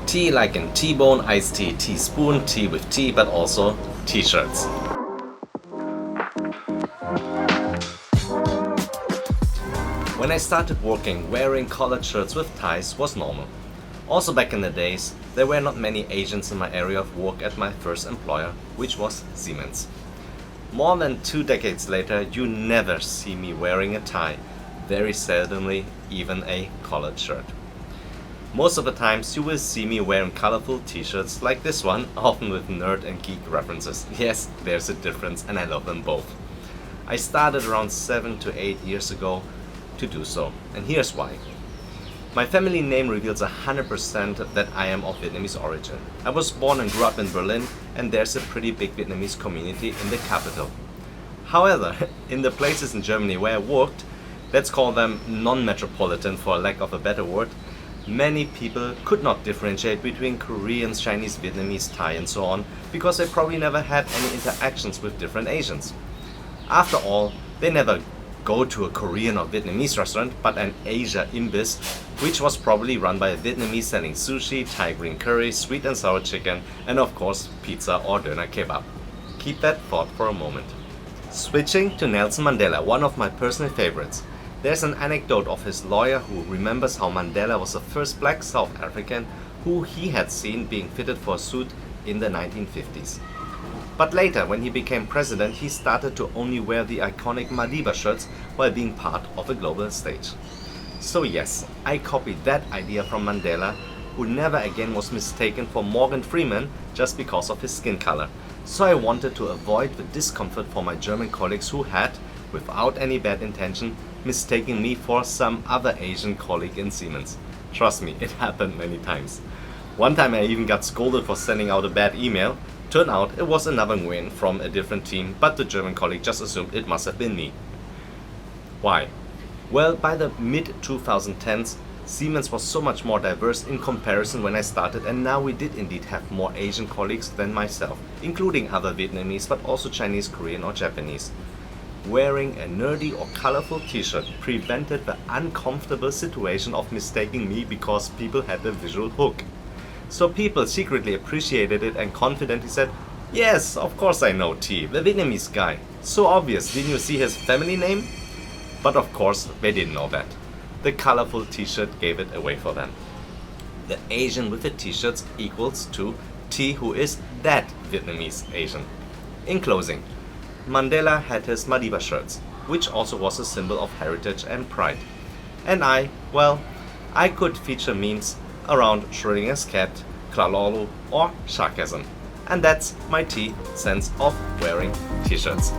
Tea like in T-bone, iced tea, teaspoon, tea with tea, but also t-shirts. When I started working, wearing collared shirts with ties was normal. Also back in the days, there were not many Asians in my area of work at my first employer, which was Siemens. More than 2 decades later, you never see me wearing a tie, very seldomly even a collared shirt. Most of the times you will see me wearing colorful t-shirts like this one, often with nerd and geek references. Yes, there's a difference and I love them both. I started around 7 to 8 years ago to do so, and here's why. My family name reveals 100% that I am of Vietnamese origin. I was born and grew up in Berlin, and there's a pretty big Vietnamese community in the capital. However, in the places in Germany where I worked, let's call them non-metropolitan for lack of a better word, many people could not differentiate between Koreans, Chinese, Vietnamese, Thai and so on because they probably never had any interactions with different Asians. After all, they never go to a Korean or Vietnamese restaurant but an Asia imbiss, which was probably run by a Vietnamese selling sushi, Thai green curry, sweet and sour chicken and of course pizza or doner kebab. Keep that thought for a moment. Switching to Nelson Mandela, one of my personal favorites. There's an anecdote of his lawyer who remembers how Mandela was the first black South African who he had seen being fitted for a suit in the 1950s. But later, when he became president, he started to only wear the iconic Madiba shirts while being part of a global stage. So yes, I copied that idea from Mandela, who never again was mistaken for Morgan Freeman just because of his skin color. So I wanted to avoid the discomfort for my German colleagues who had, without any bad intention, mistaking me for some other Asian colleague in Siemens. Trust me, it happened many times. One time I even got scolded for sending out a bad email. Turned out it was another Nguyen from a different team, but the German colleague just assumed it must have been me. Why? Well, by the mid-2010s, Siemens was so much more diverse in comparison when I started, and now we did indeed have more Asian colleagues than myself, including other Vietnamese but also Chinese, Korean or Japanese. Wearing a nerdy or colorful t-shirt prevented the uncomfortable situation of mistaking me because people had a visual hook. So people secretly appreciated it and confidently said, "Yes, of course I know T, the Vietnamese guy. So obvious, didn't you see his family name?" But of course they didn't know that. The colorful t-shirt gave it away for them. The Asian with the t-shirts equals to T, who is that Vietnamese Asian. In closing, Mandela had his Madiba shirts, which also was a symbol of heritage and pride. And I could feature memes around Schrödinger's cat, Klalolu or sarcasm. And that's my T sense of wearing t-shirts.